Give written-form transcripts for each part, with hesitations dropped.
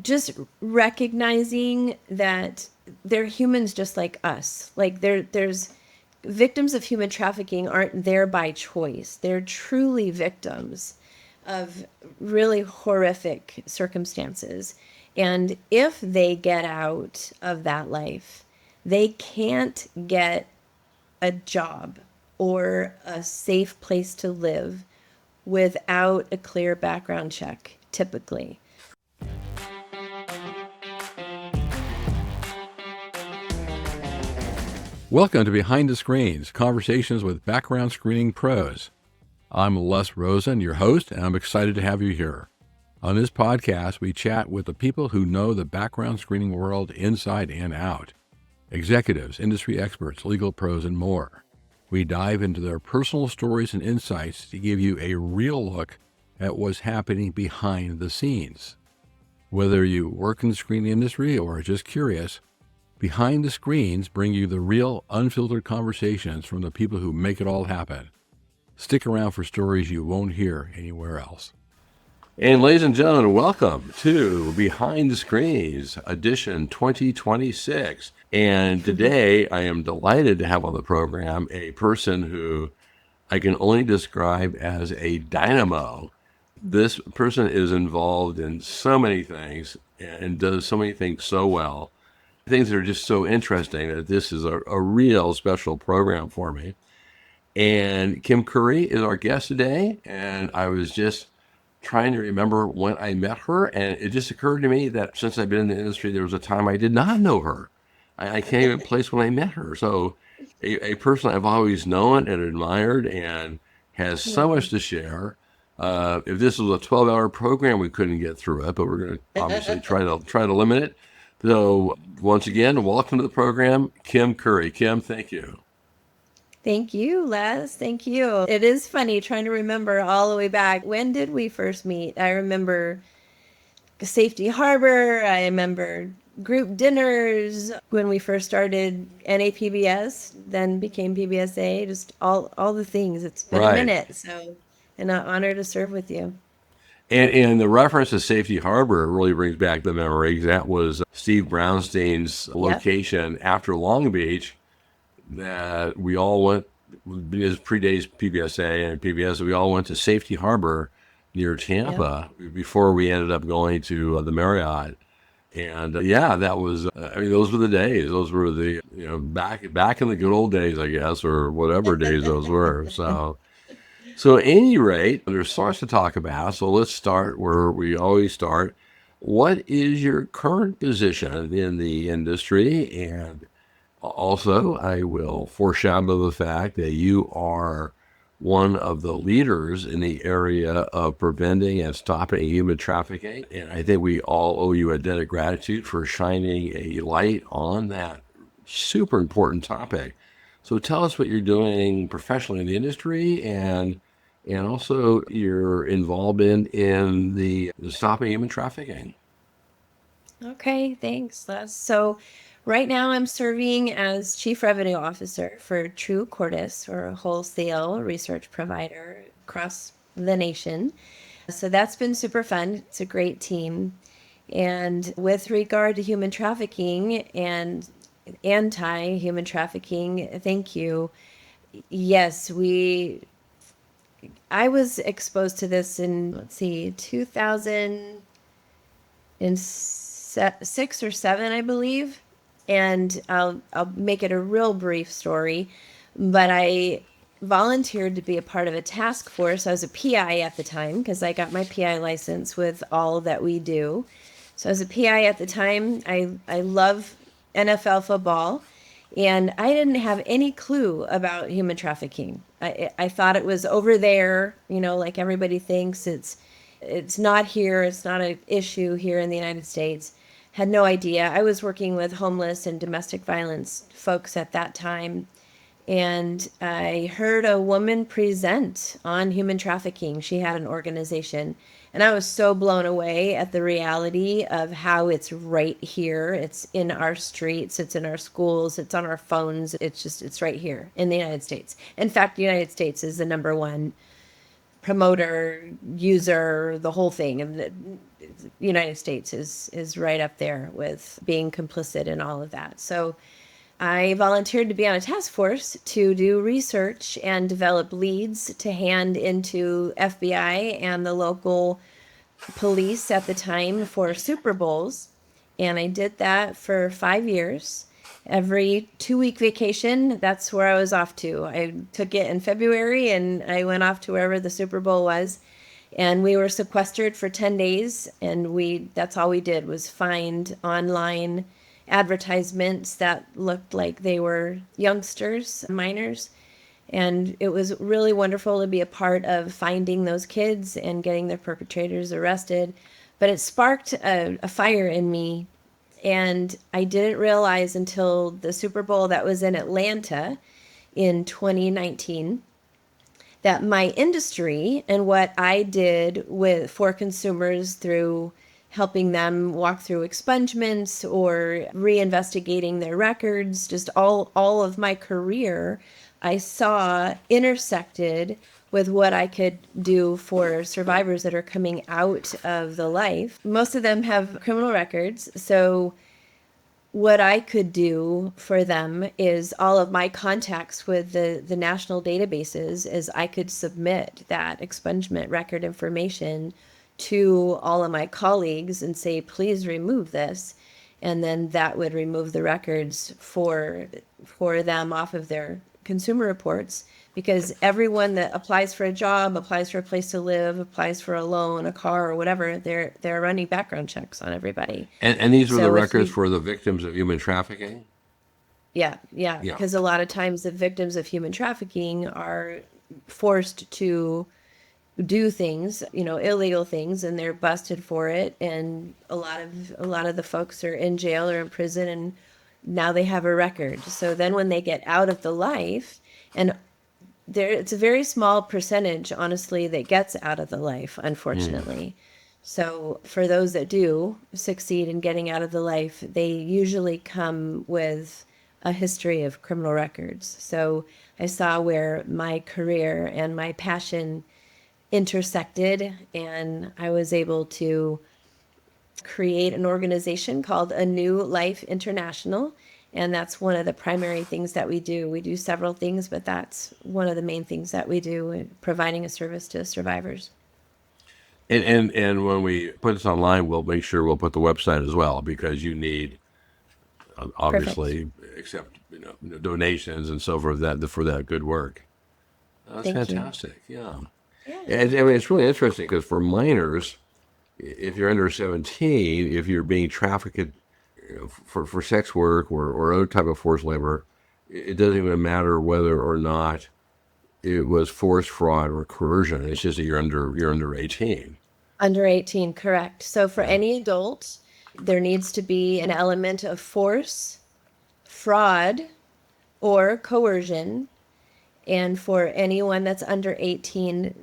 just recognizing that they're humans just like us. Like there's victims of human trafficking aren't there by choice. They're truly victims of really horrific circumstances. And if they get out of that life, they can't get a job or a safe place to live without a clear background check, typically. Welcome to Behind the Screens, conversations with background screening pros. I'm Les Rosen, your host, and I'm excited to have you here. On this podcast, we chat with the people who know the background screening world inside and out. Executives, industry experts, legal pros, and more. We dive into their personal stories and insights to give you a real look at what's happening behind the scenes. Whether you work in the screening industry or are just curious, Behind the Screens bring you the real, unfiltered conversations from the people who make it all happen. Stick around for stories you won't hear anywhere else. And ladies and gentlemen, welcome to Behind the Screens, edition 2026. And today I am delighted to have on the program a person who I can only describe as a dynamo. This person is involved in so many things and does so many things so well. Things that are just so interesting that this is a real special program for me. And Kym Kurey is our guest today. And I was just trying to remember when I met her. And it just occurred to me that since I've been in the industry, there was a time I did not know her. I can't even place when I met her. So a person I've always known and admired and has so much to share. If this was a 12-hour program, we couldn't get through it, but we're going to obviously try to limit it. So once again, welcome to the program, Kym Kurey. Kym, thank you. Thank you, Les. Thank you. It is funny trying to remember all the way back. When did we first meet? I remember Safety Harbor. I remember group dinners when we first started NAPBS, then became PBSA, just all the things. It's been a minute, so an honor to serve with you. And the reference to Safety Harbor really brings back the memory. That was Steve Brownstein's location after Long Beach that we all went, it predates PBSA and PBS, we all went to Safety Harbor near Tampa before we ended up going to the Marriott. And that was, those were the days. Those were the, back in the good old days, I guess, or whatever days those were. So at any rate, there's so much to talk about. So let's start where we always start. What is your current position in the industry? And also, I will foreshadow the fact that you are one of the leaders in the area of preventing and stopping human trafficking. And I think we all owe you a debt of gratitude for shining a light on that super important topic. So tell us what you're doing professionally in the industry and also your involvement in the stopping human trafficking. Okay, thanks, Les. So right now I'm serving as Chief Revenue Officer for True Corpus, or a wholesale research provider across the nation. So that's been super fun. It's a great team. And with regard to human trafficking and anti-human trafficking, thank you. Yes, I was exposed to this in, 2006 or 7, I believe. And I'll make it a real brief story, but I volunteered to be a part of a task force. I was a PI at the time because I got my PI license with all that we do. So I was a PI at the time. I love NFL football. And I didn't have any clue about human trafficking. I thought it was over there, like everybody thinks. It's not here. It's not an issue here in the United States. Had no idea. I was working with homeless and domestic violence folks at that time. And I heard a woman present on human trafficking. She had an organization. And I was so blown away at the reality of how it's right here. It's in our streets, it's in our schools, it's on our phones. It's right here in the United States. In fact, the United States is the number one promoter, user, the whole thing. And the United States is right up there with being complicit in all of that. So I volunteered to be on a task force to do research and develop leads to hand into FBI and the local police at the time for Super Bowls. And I did that for 5 years. Every 2 week vacation, that's where I was off to. I took it in February and I went off to wherever the Super Bowl was. And we were sequestered for 10 days. And that's all we did was find online advertisements that looked like they were youngsters, minors. And it was really wonderful to be a part of finding those kids and getting their perpetrators arrested. But it sparked a fire in me. And I didn't realize until the Super Bowl that was in Atlanta in 2019 that my industry and what I did for consumers through helping them walk through expungements or reinvestigating their records, just all of my career, I saw intersected with what I could do for survivors that are coming out of the life. Most of them have criminal records, so what I could do for them is all of my contacts with the national databases is I could submit that expungement record information to all of my colleagues and say, please remove this. And then that would remove the records for them off of their consumer reports, because everyone that applies for a job, applies for a place to live, applies for a loan, a car, or whatever, they're running background checks on everybody. And these were the So records for the victims of human trafficking? yeah, Yeah. because a lot of times the victims of human trafficking are forced to do things, illegal things, and they're busted for it. And a lot of the folks are in jail or in prison, and now they have a record. So then when they get out of the life, and it's a very small percentage, honestly, that gets out of the life, unfortunately. So for those that do succeed in getting out of the life, they usually come with a history of criminal records. So I saw where my career and my passion intersected, and I was able to create an organization called A New Life International. And that's one of the primary things that we do. We do several things, but that's one of the main things that we do, providing a service to survivors. And when we put this online, we'll make sure we'll put the website as well, because you need obviously accept donations and so forth for that good work. That's Thank you. fantastic. Yeah. Yeah. And I mean, it's really interesting because for minors, if you're under 17, if you're being trafficked for sex work or other type of forced labor, it doesn't even matter whether or not it was forced fraud or coercion. It's just that you're under 18. Under 18, correct. So for Yeah. any adult, there needs to be an element of force, fraud, or coercion. And for anyone that's under 18,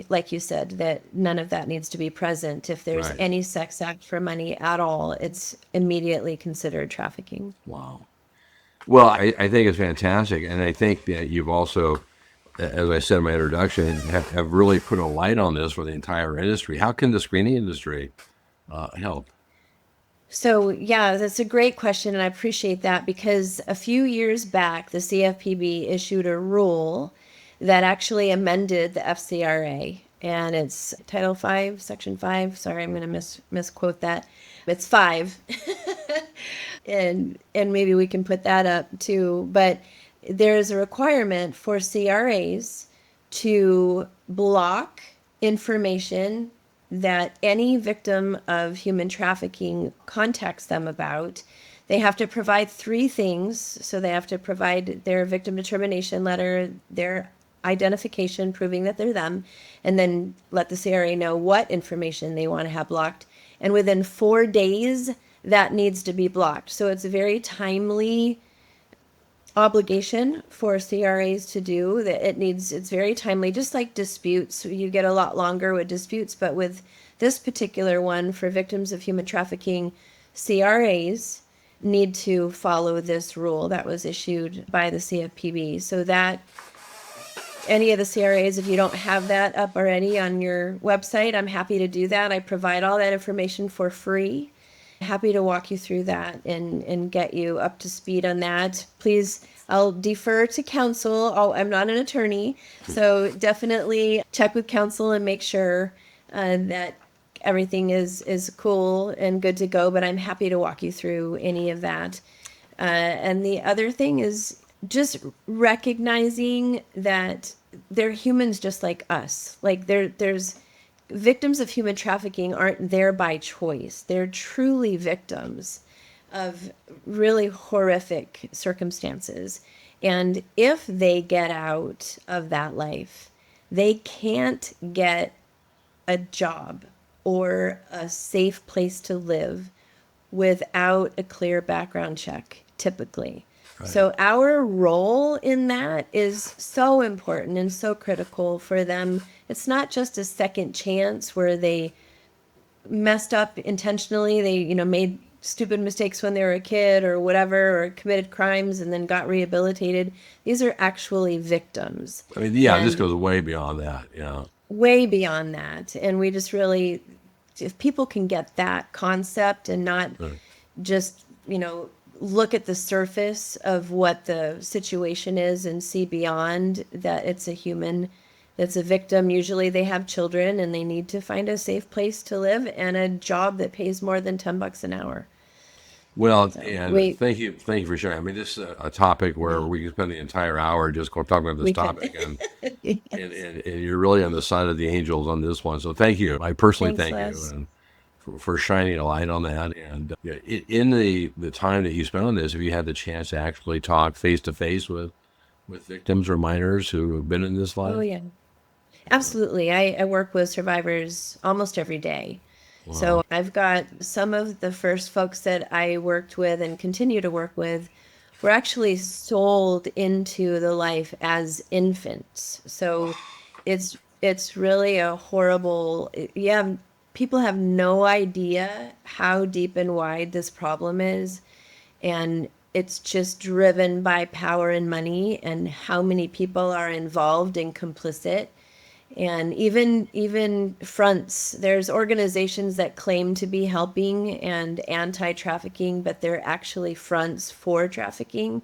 like you said, that none of that needs to be present. If there's Right. any sex act for money at all, it's immediately considered trafficking. Wow. Well, I think it's fantastic. And I think that you've also, as I said in my introduction, have really put a light on this for the entire industry. How can the screening industry help? So, yeah, that's a great question, and I appreciate that, because a few years back, the CFPB issued a rule that actually amended the FCRA, and it's Title 5, Section 5. Sorry, I'm going to misquote that. It's 5. and maybe we can put that up too, but there's a requirement for CRAs to block information that any victim of human trafficking contacts them about. They have to provide 3 things. So they have to provide their victim determination letter, their identification proving that they're them, and then let the CRA know what information they want to have blocked. And within 4 days, that needs to be blocked. So it's a very timely obligation for CRAs to do that. It's very timely, just like disputes. You get a lot longer with disputes, but with this particular one for victims of human trafficking, CRAs need to follow this rule that was issued by the CFPB. So that any of the CRAs, if you don't have that up already on your website, I'm happy to do that. I provide all that information for free. Happy to walk you through that and get you up to speed on that. Please, I'll defer to counsel. I'm not an attorney, so definitely check with counsel and make sure that everything is cool and good to go. But I'm happy to walk you through any of that. And the other thing is just recognizing that they're humans just like us. Like there's victims of human trafficking aren't there by choice. They're truly victims of really horrific circumstances. And if they get out of that life, they can't get a job or a safe place to live without a clear background check, typically. Right. So our role in that is so important and so critical for them. It's not just a second chance where they messed up intentionally. They, made stupid mistakes when they were a kid or whatever, or committed crimes and then got rehabilitated. These are actually victims. I mean, yeah, this goes way beyond that. Yeah. Way beyond that. And we just really, if people can get that concept and not just, look at the surface of what the situation is and see beyond that it's a human that's a victim. Usually they have children and they need to find a safe place to live and a job that pays more than $10 an hour. Well, and thank you for sharing. I mean, this is a topic where we can spend the entire hour just talking about this topic, and, yes. and you're really on the side of the angels on this one. So thank you. I personally thank you and for shining a light on that. And in the time that you spent on this, have you had the chance to actually talk face to face with victims or minors who have been in this life? Oh yeah, absolutely. I work with survivors almost every day. Wow. So I've got some of the first folks that I worked with and continue to work with were actually sold into the life as infants. So it's really a horrible, people have no idea how deep and wide this problem is. And it's just driven by power and money and how many people are involved and complicit. And even fronts, there's organizations that claim to be helping and anti-trafficking, but they're actually fronts for trafficking.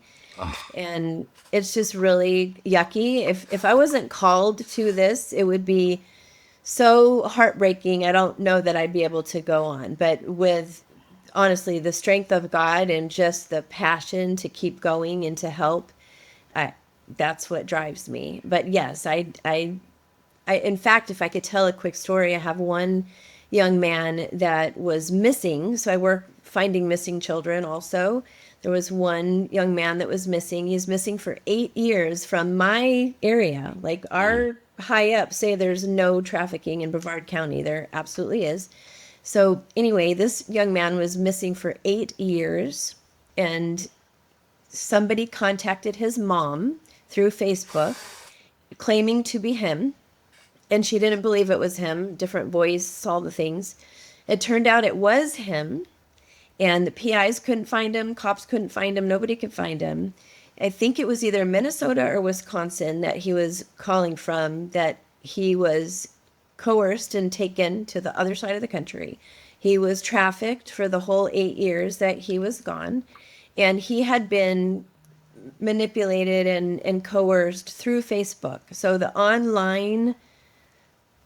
And it's just really yucky. If I wasn't called to this, it would be so heartbreaking. I don't know that I'd be able to go on. But with, honestly, the strength of God and just the passion to keep going and to help, that's what drives me. But yes, I in fact, if I could tell a quick story, I have one young man that was missing. So I work finding missing children also. There was one young man that was missing. He's missing for 8 years from my area. Like our high up say there's no trafficking in Brevard County. There absolutely is. So anyway, this young man was missing for 8 years, and somebody contacted his mom through Facebook claiming to be him. And she didn't believe it was him. Different voice, all the things. It turned out it was him. And the PIs couldn't find him. Cops couldn't find him. Nobody could find him. I think it was either Minnesota or Wisconsin that he was calling from, that he was coerced and taken to the other side of the country. He was trafficked for the whole 8 years that he was gone. And he had been manipulated and coerced through Facebook. So the online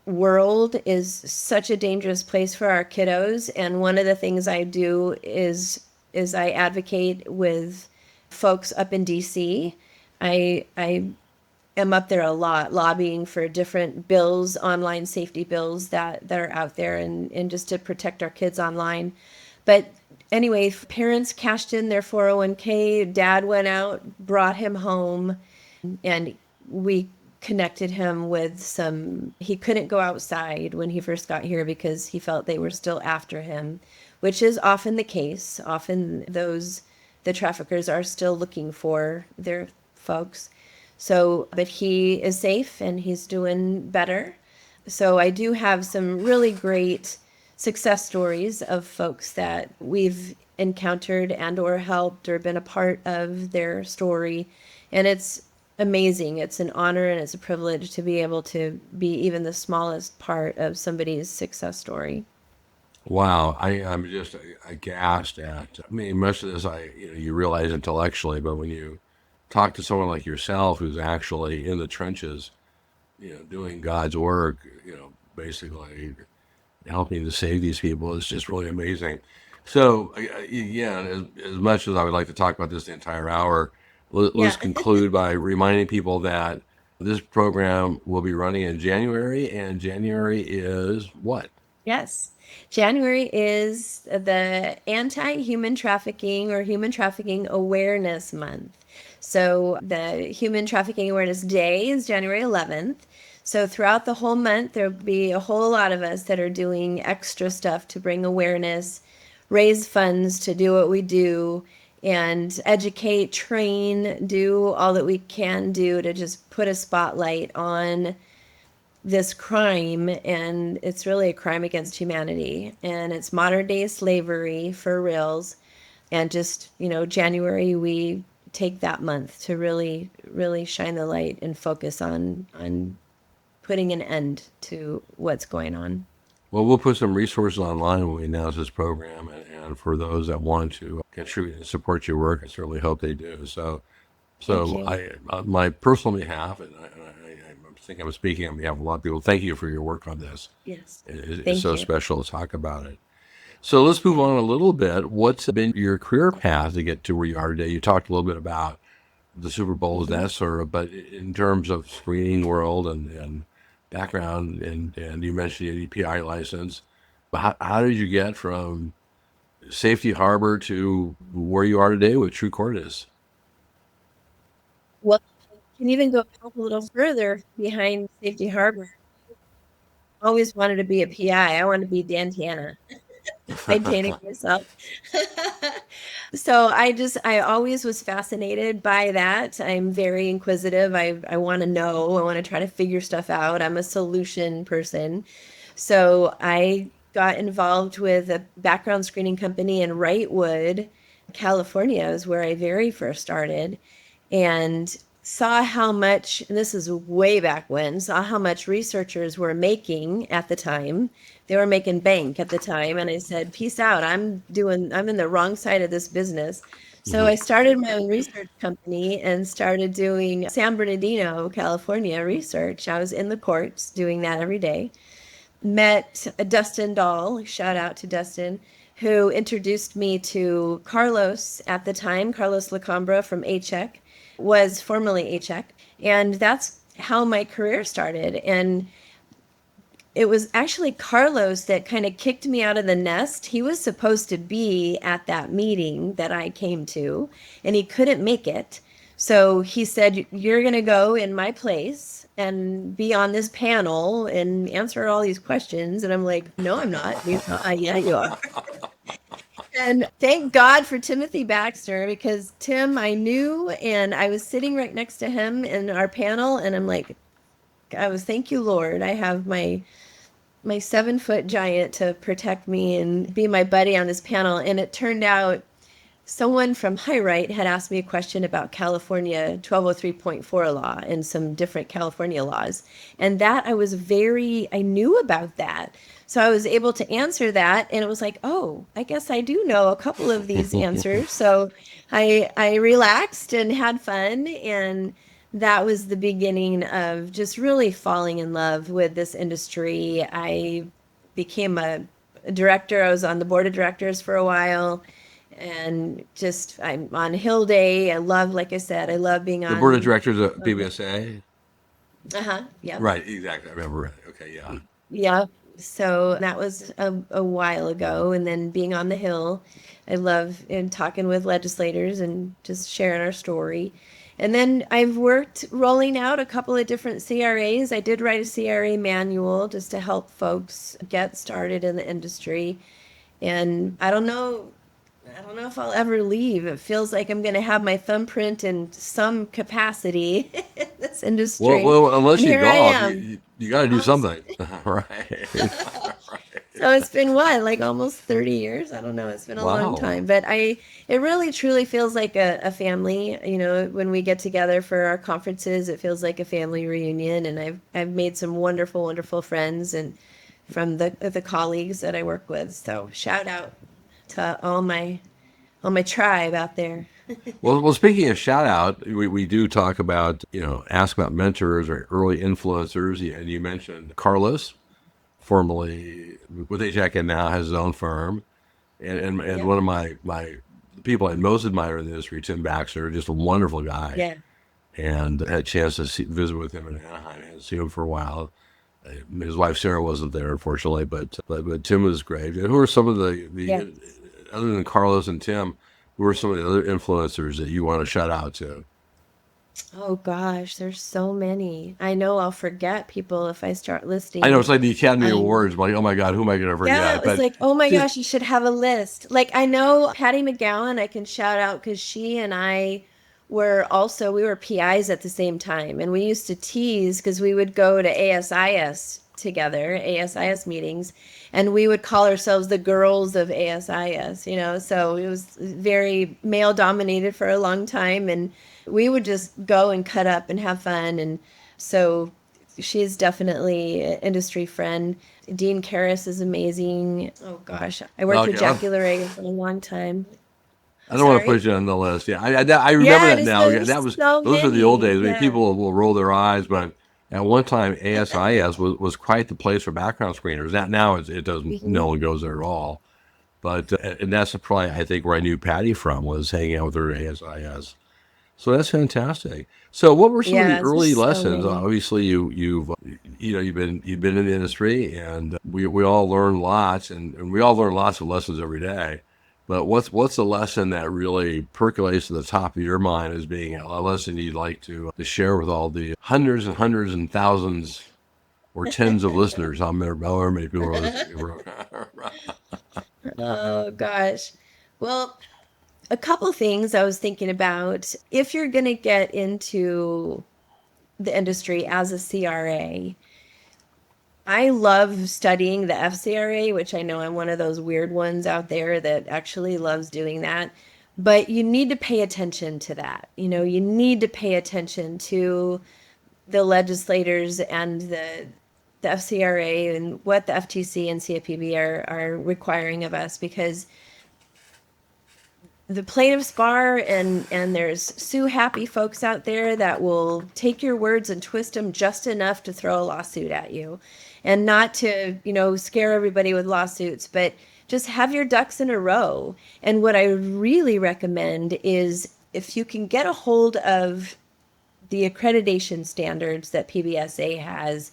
world is such a dangerous place for our kiddos, and one of the things I do is I advocate with folks up in DC. I am up there a lot lobbying for different bills, online safety bills that are out there, and just to protect our kids online. But anyway, parents cashed in their 401k, dad went out, brought him home, and we connected him with he couldn't go outside when he first got here because he felt they were still after him, which is often the case. Often the traffickers are still looking for their folks. So, but he is safe and he's doing better. So I do have some really great success stories of folks that we've encountered and or helped or been a part of their story. And it's amazing. It's an honor and it's a privilege to be able to be even the smallest part of somebody's success story. Wow, I'm just aghast at. I mean, most of this you realize intellectually, but when you talk to someone like yourself who's actually in the trenches, doing God's work, basically helping to save these people, it's just really amazing. So, again, as much as I would like to talk about this the entire hour, let's Yeah. conclude by reminding people that this program will be running in January, and January is what? Yes. January is the Anti-Human Trafficking or Human Trafficking Awareness Month. So the Human Trafficking Awareness Day is January 11th. So throughout the whole month, there'll be a whole lot of us that are doing extra stuff to bring awareness, raise funds to do what we do, and educate, train, do all that we can do to just put a spotlight on this crime. And it's really a crime against humanity, and it's modern day slavery for reals. And just, January, we take that month to really shine the light and focus on putting an end to what's going on. Well, we'll put some resources online when we announce this program, and for those that want to contribute and support your work, I certainly hope they do. So, Thank so you. I, on my personal behalf, and I think I'm speaking on behalf of a lot of people. Thank you for your work on this. Yes. It's Thank so you. special to talk about it. So let's move on a little bit. What's been your career path to get to where you are today? You talked a little bit about the Super Bowls, Mhm. that sort of, but in terms of screening world and background, and you mentioned the EPI license, but how did you get from Safety Harbor to where you are today with True Corpus? Well, I can even go back a little further behind Safety Harbor. Always wanted to be a PI. I wanted to be Dantana. I dated myself. So I always was fascinated by that. I'm very inquisitive. I want to know. I want to try to figure stuff out. I'm a solution person. So I got involved with a background screening company in Wrightwood, California, is where I very first started, and saw how much, and this is way back when, saw how much researchers were making at the time. They were making bank at the time. And I said, peace out. I'm in the wrong side of this business. So Mhm. I started my own research company and started doing San Bernardino, California research. I was in the courts doing that every day. Met Dustin Dahl, shout out to Dustin, who introduced me to Carlos at the time. Carlos Lacambra from HEC was formerly HEC. And that's how my career started. And it was actually Carlos that kind of kicked me out of the nest. He was supposed to be at that meeting that I came to, and he couldn't make it. So he said, "You're going to go in my place and be on this panel and answer all these questions." And I'm like, "No, I'm not." And he's, "Yeah, you are." And thank God for Timothy Baxter, because Tim I knew, and I was sitting right next to him in our panel, and I'm like, thank you, Lord. I have my 7 foot giant to protect me and be my buddy on this panel. And it turned out someone from High Right had asked me a question about California 1203.4 law and some different California laws. And that I knew about that. So I was able to answer that. And it was like, oh, I guess I do know a couple of these answers. So I relaxed and had fun. And that was the beginning of just really falling in love with this industry. I became a director. I was on the board of directors for a while, and just I'm on Hill Day. I love, like I said, I love being The board of on. directors of PBSA. Uh-huh. Yep. Right, exactly. I remember. Okay, yeah. Yeah. So that was a while ago. And then being on the Hill, I love and talking with legislators and just sharing our story. And then I've worked rolling out a couple of different CRAs. I did write a CRA manual just to help folks get started in the industry. And I don't know if I'll ever leave. It feels like I'm going to have my thumbprint in some capacity in this Well, industry. well, unless And you here I golf, am. you got to do Honestly. something, right? Right. So it's been what, like almost 30 years? I don't know. It's been a long Wow. time, but it really truly feels like a family. You know, when we get together for our conferences, it feels like a family reunion. And I've made some wonderful, wonderful friends and from the colleagues that I work with. So shout out to all my tribe out there. Well, speaking of shout out, we do talk about, ask about mentors or early influencers. And you mentioned Carlos, formerly with HAC and now has his own firm. And Yep. one of my people I most admire in the industry, Tim Baxter, just a wonderful guy. Yeah. And had a chance to visit with him in Anaheim. I hadn't seen him for a while. His wife Sarah wasn't there, unfortunately, but Tim was great. And who are some of Yeah. the other than Carlos and Tim? Who are some of the other influencers that you want to shout out to? Oh gosh, there's so many. I know I'll forget people if I start I know listing. it's like the Academy Um, Awards. I'm like, oh my God, who am I going to Yeah, forget? it was But like, oh my just gosh, you should have a list. Like, I know Patty McGowan, I can shout out because she and I we were PIs at the same time. And we used to tease because we would go to ASIS together, ASIS meetings, and we would call ourselves the girls of ASIS, you know? So it was very male dominated for a long time. And we would just go and cut up and have fun. And so she's definitely an industry friend. Dean Karras is amazing. Oh gosh, I worked with okay. Jackie Laraga for a long time. I don't want to Sorry. put you on the list. Yeah, I remember Yeah, that just now. there's so Those are the old many. days. I mean, Yeah. people will roll their eyes, but at one time, ASIS was quite the place for background screeners. That now it doesn't. Mhm. No one goes there at all. But and that's probably I think where I knew Patty from was hanging out with her at ASIS. So that's fantastic. So what were some of the Yeah, there's early so lessons? many. Obviously, you've been in the industry, and we all learn lots, and we all learn lots of lessons every day. But what's the lesson that really percolates to the top of your mind as being a lesson you'd like to share with all the hundreds and thousands or tens of listeners? However many people are listening. Oh gosh. Well, a couple things I was thinking about. If you're going to get into the industry as a CRA, I love studying the FCRA, which I know I'm one of those weird ones out there that actually loves doing that. But you need to pay attention to that. You know, you need to pay attention to the legislators and the FCRA and what the FTC and CFPB are requiring of us because the plaintiffs bar and there's sue happy folks out there that will take your words and twist them just enough to throw a lawsuit at you and not to scare everybody with lawsuits, but just have your ducks in a row. And what I really recommend is if you can get a hold of the accreditation standards that PBSA has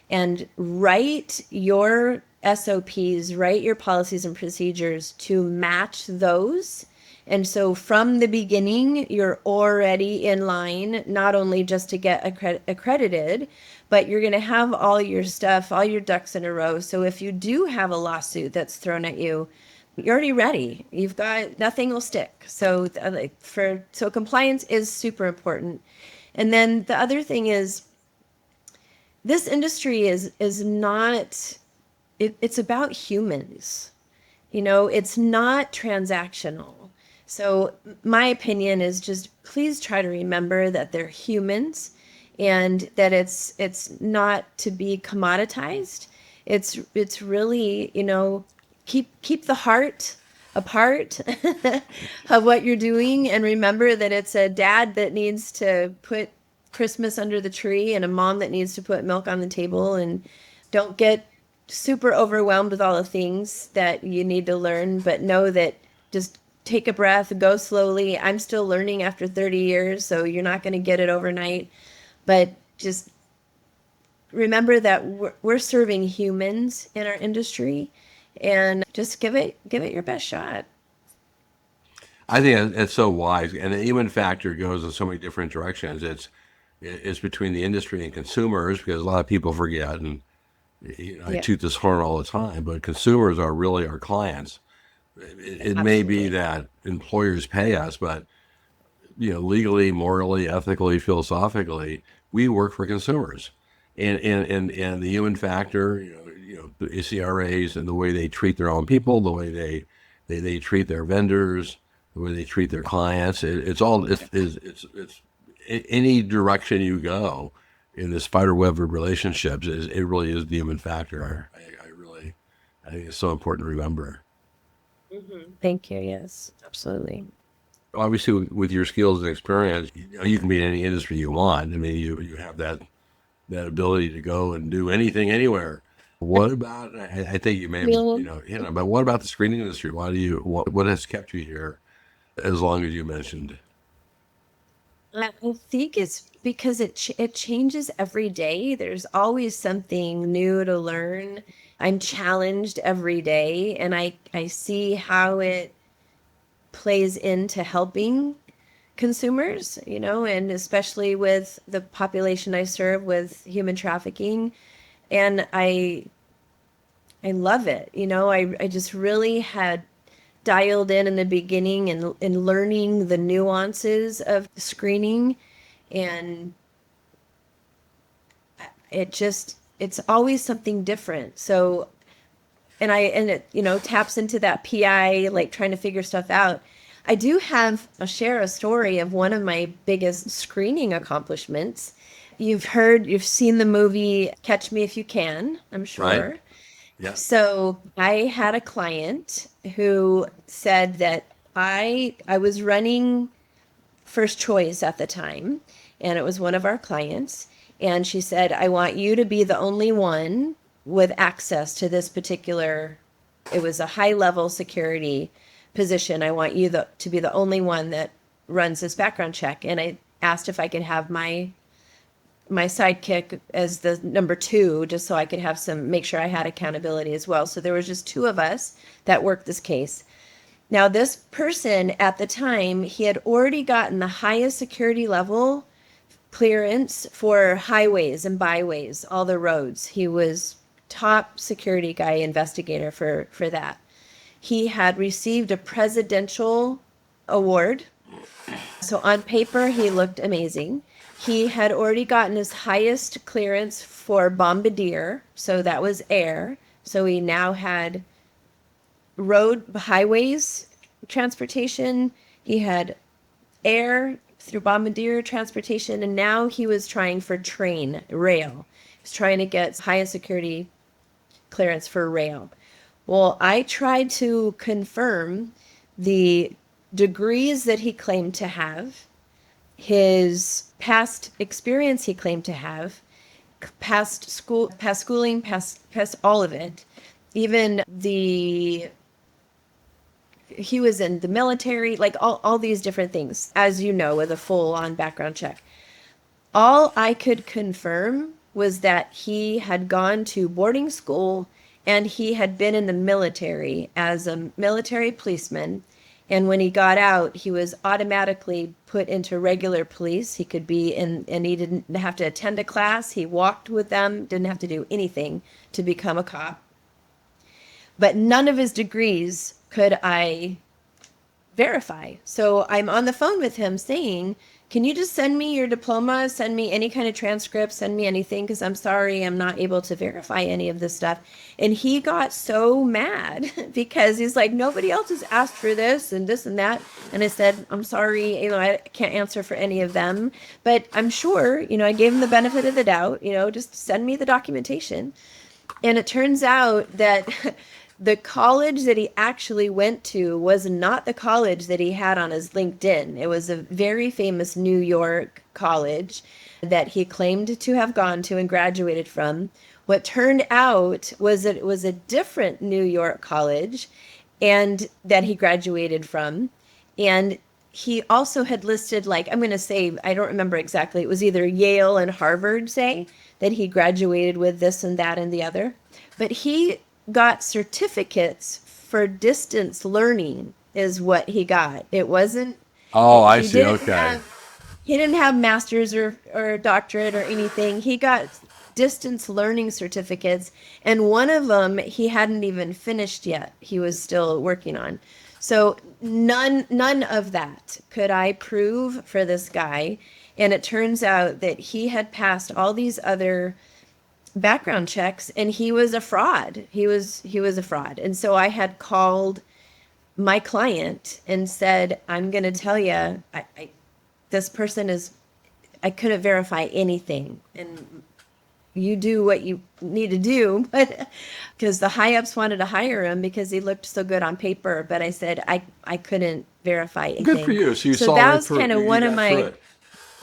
and write your SOPs, write your policies and procedures to match those. And so from the beginning, you're already in line, not only just to get accredited, but you're going to have all your stuff, all your ducks in a row. So if you do have a lawsuit that's thrown at you, you're already ready. You've got nothing will stick. So so compliance is super important. And then the other thing is this industry is not it's about humans. You know, it's not transactional. So my opinion is just please try to remember that they're humans and that it's not to be commoditized. It's really, keep the heart a part of what you're doing and remember that it's a dad that needs to put Christmas under the tree and a mom that needs to put milk on the table, and don't get super overwhelmed with all the things that you need to learn, but know that just take a breath, go slowly. I'm still learning after 30 years, so you're not going to get it overnight, but just remember that we're serving humans in our industry and just give it your best shot. I think it's so wise, and the human factor goes in so many different directions. It's between the industry and consumers because a lot of people forget, and I Yeah, toot this horn all the time, but consumers are really our clients. It may be absolutely. that employers pay us, but legally, morally, ethically, philosophically, we work for consumers, and the human factor. the ACRAs and the way they treat their own people, the way they treat their vendors, the way they treat their clients. It's any direction you go in this spider web of relationships. It really is the human factor. I think it's so important to remember. Thank you. Yes, absolutely. Obviously, with your skills and experience, you can be in any industry you want. I mean, you have that ability to go and do anything anywhere. What about? I think you may have, Well, but what about the screening industry? What has kept you here as long as you mentioned? I think it's because it changes every day. There's always something new to learn. I'm challenged every day, and I see how it plays into helping consumers, and especially with the population I serve with human trafficking. And I love it. I just really had dialed in the beginning and learning the nuances of screening, and it's always something different. So, and it, taps into that PI, like trying to figure stuff out. I do have share a story of one of my biggest screening accomplishments. You've seen the movie Catch Me If You Can, I'm Right? sure. Yeah. So I had a client who said that I was running First Choice at the time, and it was one of our clients. And she said, I want you to be the only one with access to this particular, it was a high level security position. I want you to be the only one that runs this background check. And I asked if I could have my sidekick as the number two, just so I could have make sure I had accountability as well. So there was just two of us that worked this case. Now, this person at the time, he had already gotten the highest security level clearance for highways and byways, all the roads. He was top security guy investigator for that. He had received a presidential award. So on paper, he looked amazing. He had already gotten his highest clearance for bombardier, so that was air. So he now had road, highways, transportation. He had air through bombardier transportation, and now he was trying for train, rail. He was trying to get highest security clearance for rail. Well, I tried to confirm the degrees that he claimed to have, his past experience he claimed to have, past schooling, past all of it. Even he was in the military, like all these different things, as you know, with a full on background check. All I could confirm was that he had gone to boarding school and he had been in the military as a military policeman. And when he got out, he was automatically put into regular police. He could be in, and he didn't have to attend a class. He walked with them, didn't have to do anything to become a cop. But none of his degrees could I verify. So I'm on the phone with him saying, can you just send me your diploma, send me any kind of transcript, send me anything, because I'm sorry, I'm not able to verify any of this stuff. And he got so mad because he's like, nobody else has asked for this and this and that. And I said, I'm sorry, I can't answer for any of them, but I'm sure, I gave him the benefit of the doubt, just send me the documentation. And it turns out that the college that he actually went to was not the college that he had on his LinkedIn. It was a very famous New York college that he claimed to have gone to and graduated from. What turned out was that it was a different New York college and that he graduated from. And he also had listed, like, I'm going to say, I don't remember exactly, it was either Yale and Harvard, say, that he graduated with this and that and the other. But he got certificates for distance learning is what he got. It wasn't, Oh, I he see. didn't Okay. have, he didn't have master's or doctorate or anything. He got distance learning certificates, and one of them he hadn't even finished yet. He was still working on. So none of that could I prove for this guy. And it turns out that he had passed all these other background checks, and he was a fraud. He was a fraud. And so I had called my client and said, I'm going to tell you, this person is, I couldn't verify anything. And you do what you need to do, but because the high ups wanted to hire him because he looked so good on paper. But I said, I couldn't verify Good for anything. you. So you So saw that right was through it. kind of You one of got through my, it.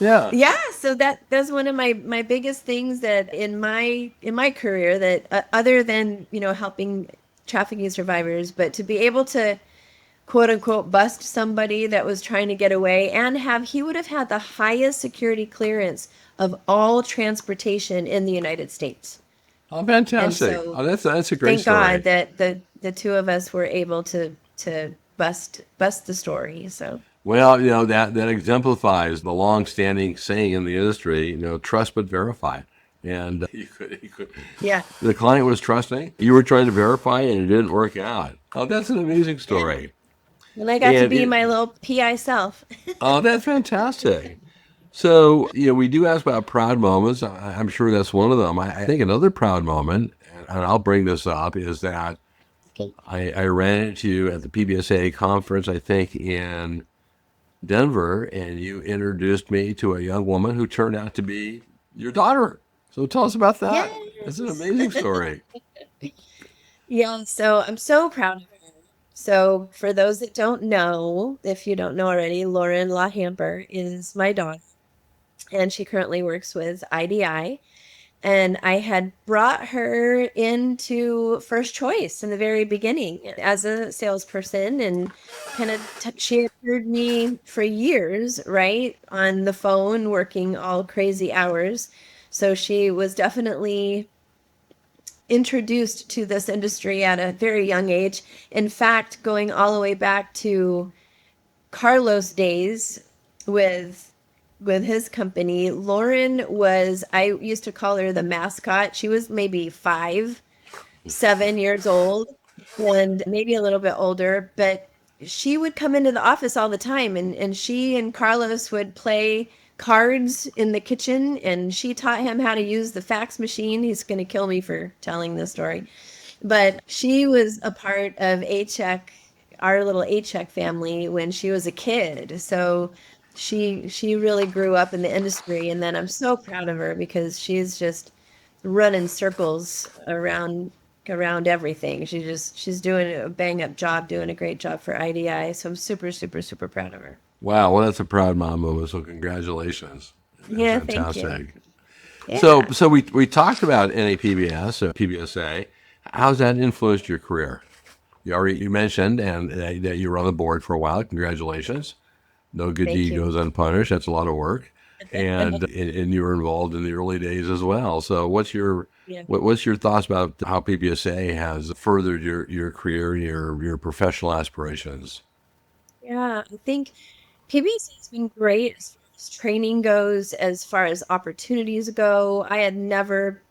Yeah. yeah, so that's one of my biggest things that in my career that other than, helping trafficking survivors, but to be able to quote unquote bust somebody that was trying to get away and he would have had the highest security clearance of all transportation in the United States. Oh, And fantastic. so Oh, that's a great thank God story. that the two of us were able to bust the story. So Well, that exemplifies the long-standing saying in the industry, trust but verify. And yeah. the client was trusting. You were trying to verify, and it didn't work out. Oh, that's an amazing Yeah. story. And I got to And be my little PI self. oh, that's fantastic. So, we do ask about proud moments. I'm sure that's one of them. I think another proud moment, and I'll bring this up, is that Okay. I ran into you at the PBSA conference, I think in Denver, and you introduced me to a young woman who turned out to be your daughter. So tell us about that. It's an Yes. amazing story. Yeah, so I'm so proud of her. So for those that don't know, if you don't know already, Lauren LaHamper is my daughter, and she currently works with IDI. And I had brought her into First Choice in the very beginning as a salesperson, and she had heard me for years, right, on the phone, working all crazy hours. So she was definitely introduced to this industry at a very young age. In fact, going all the way back to Carlos days with his company, Lauren was, I used to call her the mascot. She was maybe 5, 7 years old and maybe a little bit older, but she would come into the office all the time, and she and Carlos would play cards in the kitchen, and she taught him how to use the fax machine. He's going to kill me for telling this story. But she was a part of A-Check, our little A-Check family when she was a kid. So she really grew up in the industry, and then I'm so proud of her because she's just running circles around everything. She's doing a bang up job, doing a great job for IDI. So I'm super, super, super proud of her. Wow, well, that's a proud mom moment. So congratulations. That's Yeah, thank you. fantastic. So, Yeah. so we talked about NAPBS, PBSA. How's that influenced your career? You mentioned and that you were on the board for a while. Congratulations. No good Thank deed you. goes unpunished. That's a lot of work, and you were involved in the early days as well. So, Yeah. what's your thoughts about how PBSA has furthered your career, your professional aspirations? Yeah, I think PBC has been great as far as training goes, as far as opportunities go. I had never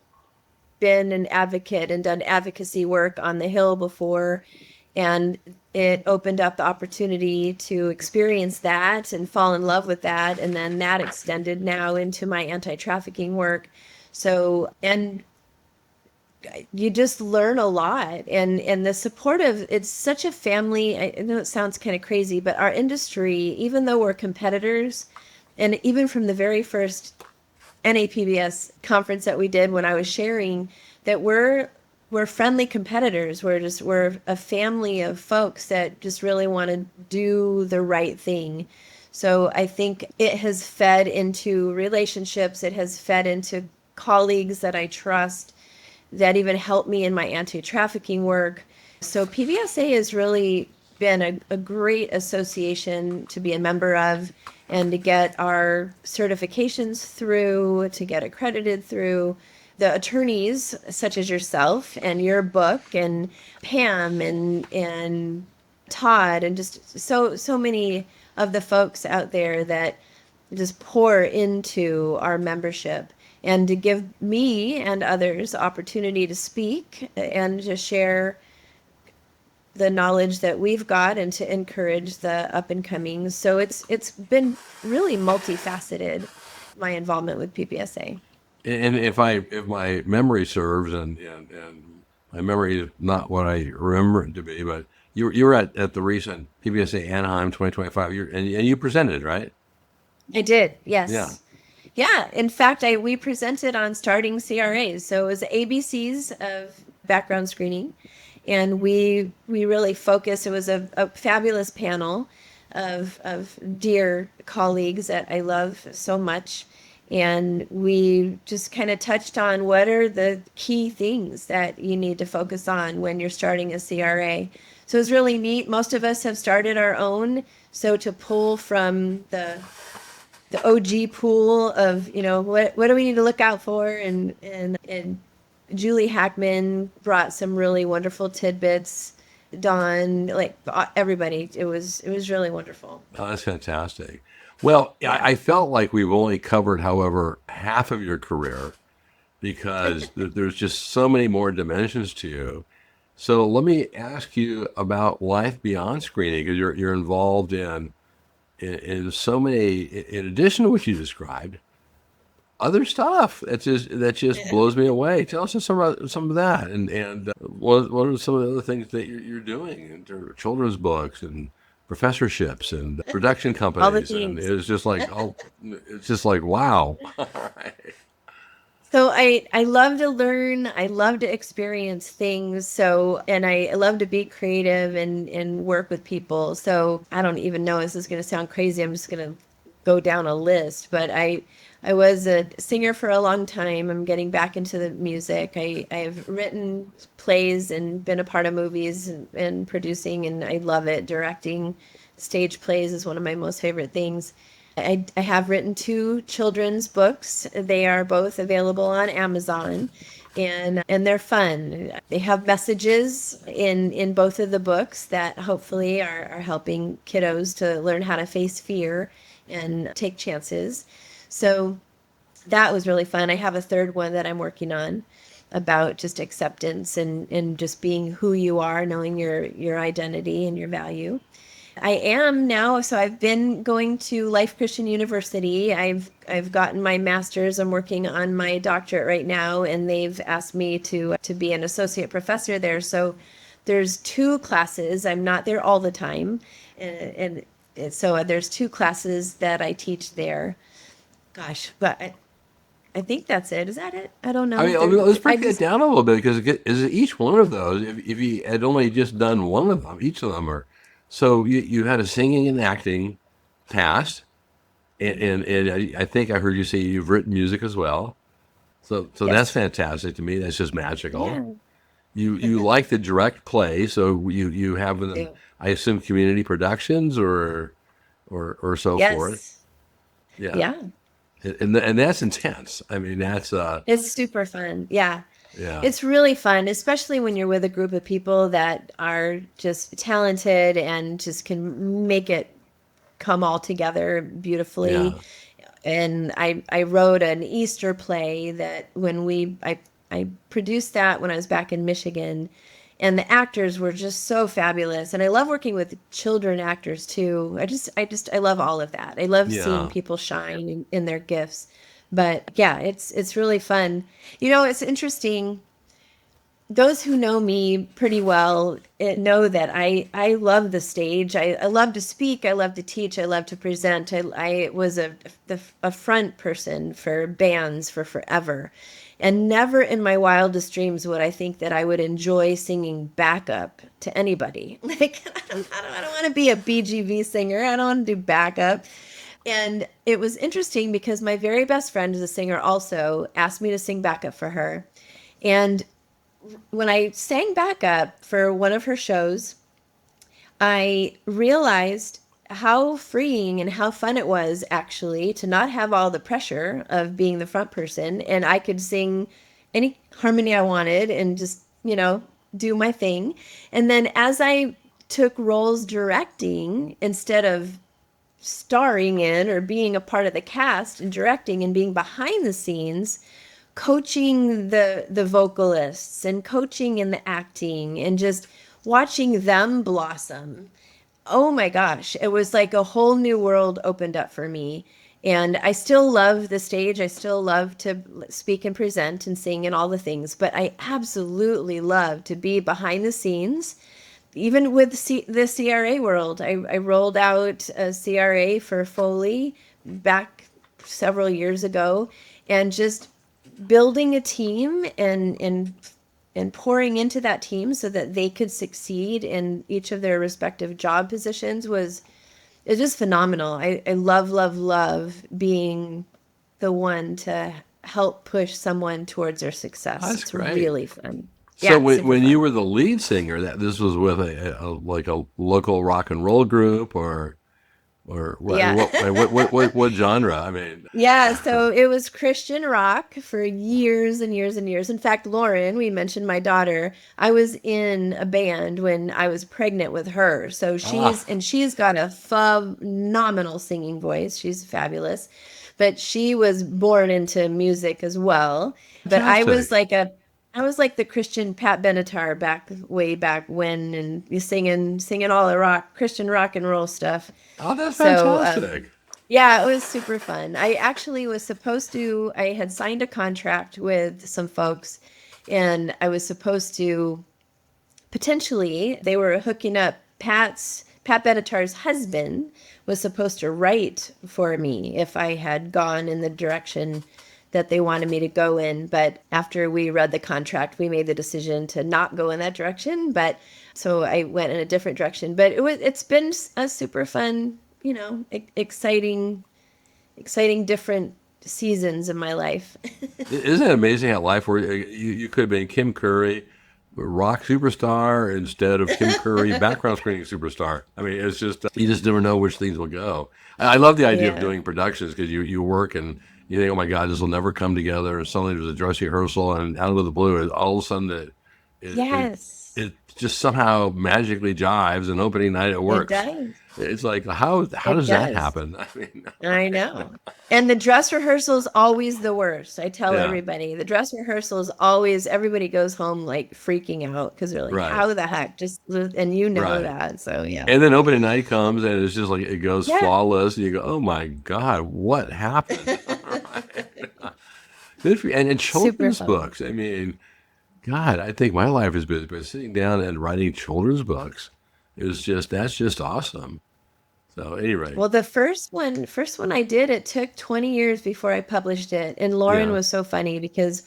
been an advocate and done advocacy work on the Hill before, and it opened up the opportunity to experience that and fall in love with that. And then that extended now into my anti-trafficking work. So, and you just learn a lot, and the support of it's such a family. I know it sounds kind of crazy, but our industry, even though we're competitors, and even from the very first NAPBS conference that we did, when I was sharing that we're friendly competitors. We're a family of folks that just really want to do the right thing. So I think it has fed into relationships. It has fed into colleagues that I trust, that even helped me in my anti-trafficking work. So PBSA has really been a great association to be a member of, and to get our certifications through, to get accredited through. The attorneys such as yourself and your book, and Pam and Todd, and just so many of the folks out there that just pour into our membership, and to give me and others opportunity to speak and to share the knowledge that we've got, and to encourage the up and coming. So it's been really multifaceted, my involvement with PPSA. And if my memory serves, and my memory is not what I remember it to be, but you were at the recent PBSA Anaheim 2025, and you presented, right? I did, Yeah. yes. Yeah, in fact, we presented on starting CRAs. So it was ABCs of background screening, and we really focused. It was a fabulous panel of dear colleagues that I love so much, and we just kind of touched on what are the key things that you need to focus on when you're starting a CRA. So it was really neat. Most of us have started our own, so to pull from the OG pool of, what do we need to look out for, and Julie Hackman brought some really wonderful tidbits. Dawn, like everybody, it was really wonderful. Oh, that's fantastic. Well, Yeah. I felt like we've only covered, however, half of your career because there's just so many more dimensions to you. So let me ask you about life beyond screening because you're involved in so many, in addition to what you described, other stuff that just Yeah. blows me away. Tell us some about some of that, and what are some of the other things that you're doing in terms of children's books and professorships and production All the companies, and themes. it's just like wow. All right. So I love to learn. I love to experience things. So, and I love to be creative and work with people. So I don't even know, this is going to sound crazy. I'm just going to go down a list, but I was a singer for a long time. I'm getting back into the music. I've written plays and been a part of movies, and producing, and I love it. Directing stage plays is one of my most favorite things. I have written two children's books. They are both available on Amazon, and they're fun. They have messages in both of the books that hopefully are helping kiddos to learn how to face fear and take chances. So that was really fun. I have a third one that I'm working on about just acceptance and just being who you are, knowing your identity and your value. I am now, so I've been going to Life Christian University. I've gotten my master's. I'm working on my doctorate right now, and they've asked me to be an associate professor there. So there's two classes. I'm not there all the time, and so there's two classes that I teach there. Gosh, but I think that's it. Is that it? I don't I know. mean, let's break that down a little bit because is each one of those, if you had only just done one of them, each of them are, so you had a singing and acting past, and I think I heard you say you've written music as well. So that's Yes. fantastic to me. That's just magical. Yeah. You like the direct play, so you have them, Do. I assume, community productions or so forth. Yes. Yeah, Yeah. and that's intense. I mean, that's It's super fun. Yeah. yeah, It's really fun, especially when you're with a group of people that are just talented and just can make it come all together beautifully. yeah. And I wrote an Easter play that I produced that when I was back in Michigan, and the actors were just so fabulous. And I love working with children actors too. I love all of that. I love seeing Yeah. people shine in their gifts. But yeah, it's really fun. It's interesting. Those who know me pretty well know that I love the stage. I love to speak. I love to teach. I love to present. I was a front person for bands for forever. And never in my wildest dreams would I think that I would enjoy singing backup to anybody. Like, I don't want to be a BGV singer. I don't want to do backup. And it was interesting because my very best friend is a singer also, asked me to sing backup for her. And when I sang backup for one of her shows, I realized how freeing and how fun it was actually to not have all the pressure of being the front person, and I could sing any harmony I wanted and just, do my thing. And then as I took roles directing instead of starring in or being a part of the cast and directing and being behind the scenes, coaching the vocalists and coaching in the acting and just watching them blossom. Oh my gosh, it was like a whole new world opened up for me. And I still love the stage. I still love to speak and present and sing and all the things, but I absolutely love to be behind the scenes. Even with the CRA world, I rolled out a CRA for Foley back several years ago, and just building a team and pouring into that team so that they could succeed in each of their respective job positions was it's just phenomenal. I love, love, love being the one to help push someone towards their success. That's It's great. really fun. So Yeah, when super when you fun. were the lead singer, that this was with like a local rock and roll group, or Yeah. what genre? I mean, Yeah, so it was Christian rock for years and years and years. In fact, Lauren, we mentioned my daughter. I was in a band when I was pregnant with her. So ah, she's got a phenomenal singing voice. She's fabulous. But she was born into music as well. But fantastic. I was like the Christian Pat Benatar back way back when, and you singing all the Christian rock and roll stuff. Oh, that's So fantastic. yeah, it was super fun. I actually was supposed to, I had signed a contract with some folks, and I was supposed to potentially, they were hooking up Pat Benatar's husband was supposed to write for me if I had gone in the direction that they wanted me to go in. But after we read the contract, we made the decision to not go in that direction. But so I went in a different direction. But it's been a super fun, exciting different seasons in my life. Isn't it amazing how life works? You could have been Kym Kurey, rock superstar, instead of Kym Kurey, background screening superstar. I mean, it's just you just never know which things will go. I love the idea of Yeah. doing productions because you work and you think, oh my God, this will never come together. And suddenly there's a dress rehearsal, and out of the blue, all of a sudden Yes, it just somehow magically jives, and opening night it it works. does. It's like how It does that does. happen? I mean, I know. And the dress rehearsal is always the worst. I tell yeah, everybody the dress rehearsal is always, everybody goes home like freaking out because they're like, right, how the heck? And you know right. that. So, yeah. And then opening night comes and it's just like it goes Yeah. flawless. And you go, oh my God, what happened? Good for you. And Super children's fun. books. I mean, God, I think my life has been sitting down and writing children's books that's just awesome. So, at any rate, Well, the first one I did, it took 20 years before I published it. And Lauren yeah, was so funny because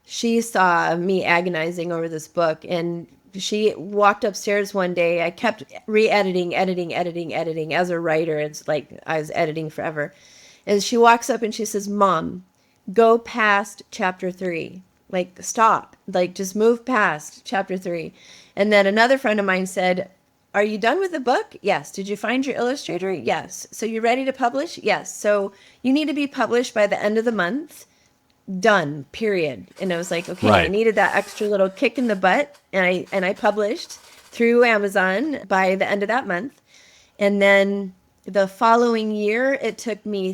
she saw me agonizing over this book, and she walked upstairs one day. I kept re-editing, editing as a writer. It's like I was editing forever. And she walks up and she says, "Mom, go past chapter 3. Like, stop. Like, just move past chapter 3." And then another friend of mine said, "Are you done with the book?" "Yes." "Did you find your illustrator?" "Yes." "So you're ready to publish?" "Yes." "So you need to be published by the end of the month." Done, period. And I was like, okay, I right. needed that extra little kick in the butt, and I published through Amazon by the end of that month. And then the following year, it took me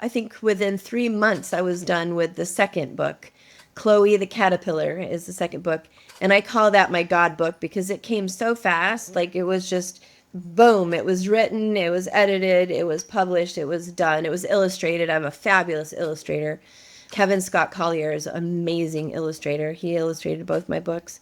I think within 3 months, I was done with the second book. Chloe the Caterpillar is the second book. And I call that my God book because it came so fast. Like, it was just boom. It was written, it was edited, it was published, it was done, it was illustrated. I'm a fabulous illustrator. Kevin Scott Collier is an amazing illustrator. He illustrated both my books.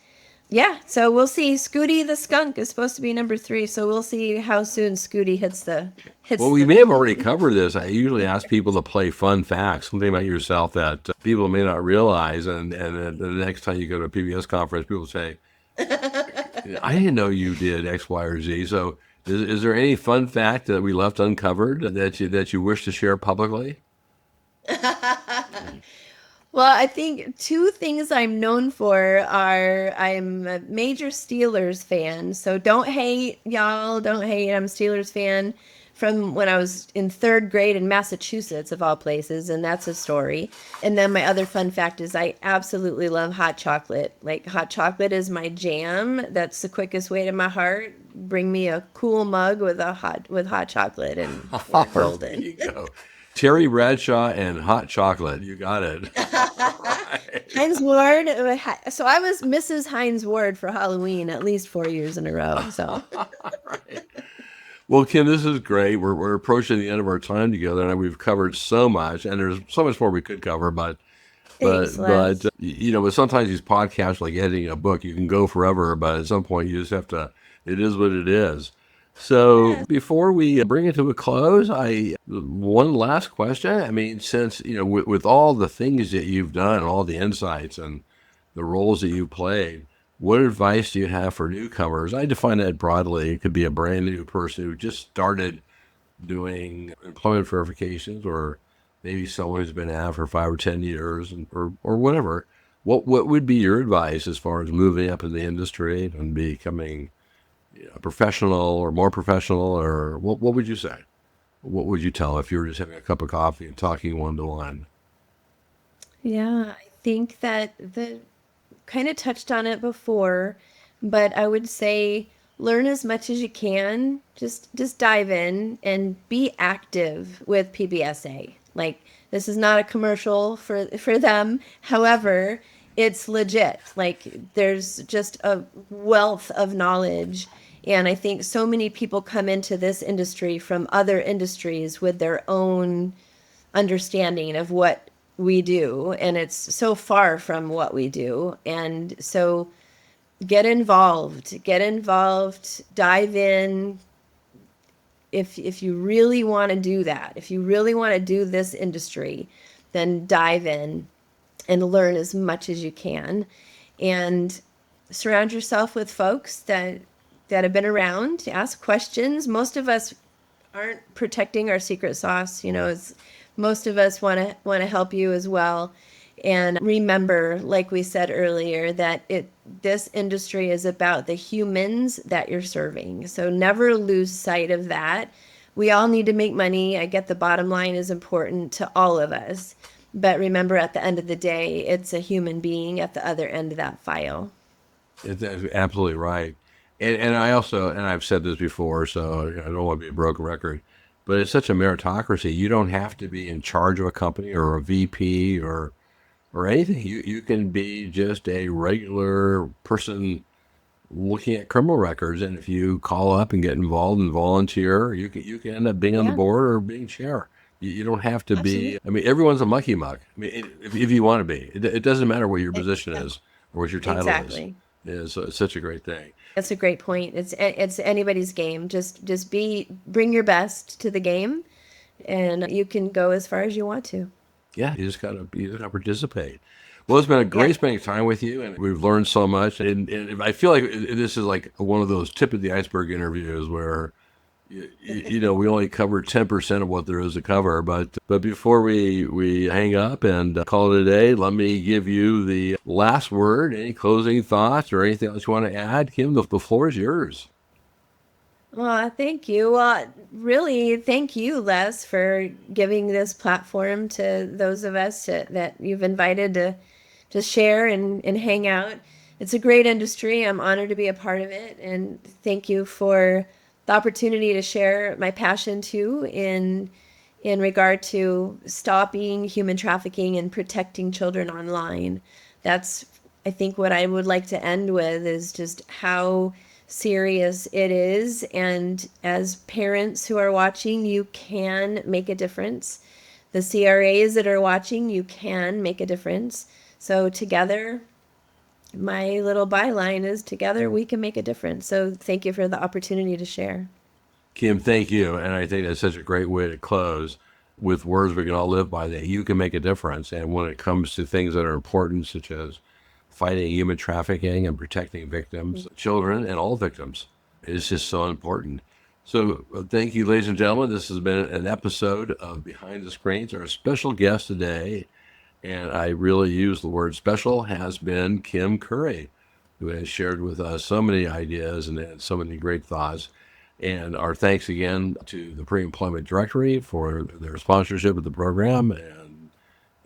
Yeah, so we'll see. Scooty the skunk is supposed to be number 3, so we'll see how soon Scooty hits Well, we the. may have already covered this. I usually ask people to play fun facts, something about yourself that people may not realize. And the next time you go to a PBS conference, people say, I didn't know you did X, Y, or Z. So, is there any fun fact that we left uncovered that you wish to share publicly? Well, I think two things I'm known for are I'm a major Steelers fan. So don't hate, y'all. Don't hate. I'm a Steelers fan from when I was in third grade in Massachusetts, of all places. And that's a story. And then my other fun fact is I absolutely love hot chocolate. Like, hot chocolate is my jam. That's the quickest way to my heart. Bring me a cool mug with hot chocolate and we're There golden. you go. Terry Bradshaw and hot chocolate. You got it. All right. Heinz Ward. So I was Mrs. Heinz Ward for Halloween at least 4 years in a row. So Right. Well, Kim, this is great. We're approaching the end of our time together, and we've covered so much, and there's so much more we could cover. Thanks, Les. But sometimes these podcasts, like editing a book, you can go forever, but at some point you just have to. It is what it is. So Yes. before we bring it to a close, I one last question. I mean, since with all the things that you've done, all the insights and the roles that you've played, what advice do you have for newcomers? I define that broadly. It could be a brand new person who just started doing employment verifications, or maybe someone who's been out for 5 or 10 years, or whatever. What would be your advice as far as moving up in the industry and becoming a professional or more professional, or what would you say? What would you tell if you were just having a cup of coffee and talking one to one? Yeah, I think that the kind of touched on it before, but I would say learn as much as you can. Just dive in and be active with PBSA. Like this is not a commercial for them. However, it's legit. Like there's just a wealth of knowledge. And I think so many people come into this industry from other industries with their own understanding of what we do, and it's so far from what we do. And so get involved, dive in. If you really want to do that, if you really want to do this industry, then dive in and learn as much as you can, and surround yourself with folks that have been around. Ask questions. Most of us aren't protecting our secret sauce. Most of us want to help you as well. And remember, like we said earlier, that this industry is about the humans that you're serving. So never lose sight of that. We all need to make money. I get the bottom line is important to all of us. But remember, at the end of the day, it's a human being at the other end of that file. That's absolutely right. And I also, and I've said this before, so I don't want to be a broken record, but it's such a meritocracy. You don't have to be in charge of a company or a VP or anything. You can be just a regular person looking at criminal records, and if you call up and get involved and volunteer, you can end up being on the Yeah, board or being chair. You don't have to be. absolutely. I mean, everyone's a mucky muck. I mean, if you want to be, it doesn't matter what your position Yeah, is or what your title is. exactly. Yeah, so it's such a great thing. That's a great point. It's anybody's game. Just bring your best to the game, and you can go as far as you want to. Yeah, you just gotta participate. Well, it's been a Yeah. great spending time with you, and we've learned so much. And I feel like this is like one of those tip of the iceberg interviews where we only covered 10% of what there is to cover. But before we hang up and call it a day, let me give you the last word. Any closing thoughts or anything else you want to add, Kim? The floor is yours. Well, thank you. Really, thank you, Les, for giving this platform to those of us that you've invited to share and hang out. It's a great industry. I'm honored to be a part of it. And thank you for the opportunity to share my passion too in regard to stopping human trafficking and protecting children online. That's, I think, what I would like to end with is just how serious it is. And as parents who are watching, you can make a difference. The CRAs that are watching, you can make a difference. So together, my little byline is together we can make a difference. So thank you for the opportunity to share. Kim, thank you. And I think that's such a great way to close with words we can all live by, that you can make a difference. And when it comes to things that are important, such as fighting human trafficking and protecting victims, children, and all victims, it's just so important. So thank you, ladies and gentlemen. This has been an episode of Behind the Screens. Our special guest today, and I really use the word special, has been Kym Kurey, who has shared with us so many ideas and so many great thoughts. And our thanks again to the Pre-Employment Directory for their sponsorship of the program, and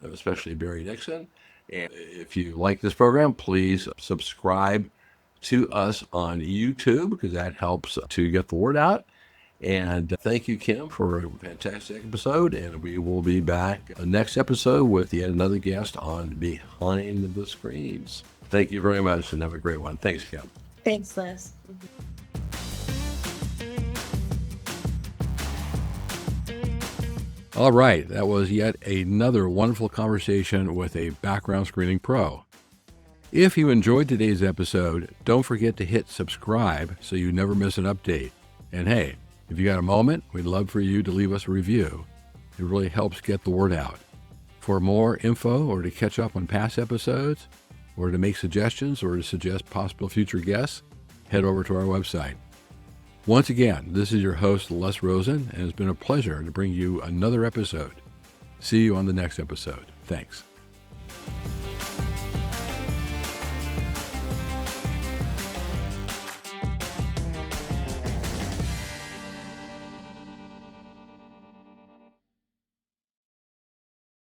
especially Barry Nixon. And if you like this program, please subscribe to us on YouTube, because that helps to get the word out. And thank you, Kim, for a fantastic episode. And we will be back next episode with yet another guest on Behind the Screens. Thank you very much, and have a great one. Thanks, Kim. Thanks, Les. All right, that was yet another wonderful conversation with a background screening pro. If you enjoyed today's episode, don't forget to hit subscribe so you never miss an update. And hey, if you got a moment, we'd love for you to leave us a review. It really helps get the word out. For more info or to catch up on past episodes, or to make suggestions or to suggest possible future guests, head over to our website. Once again, this is your host, Les Rosen, and it's been a pleasure to bring you another episode. See you on the next episode. Thanks.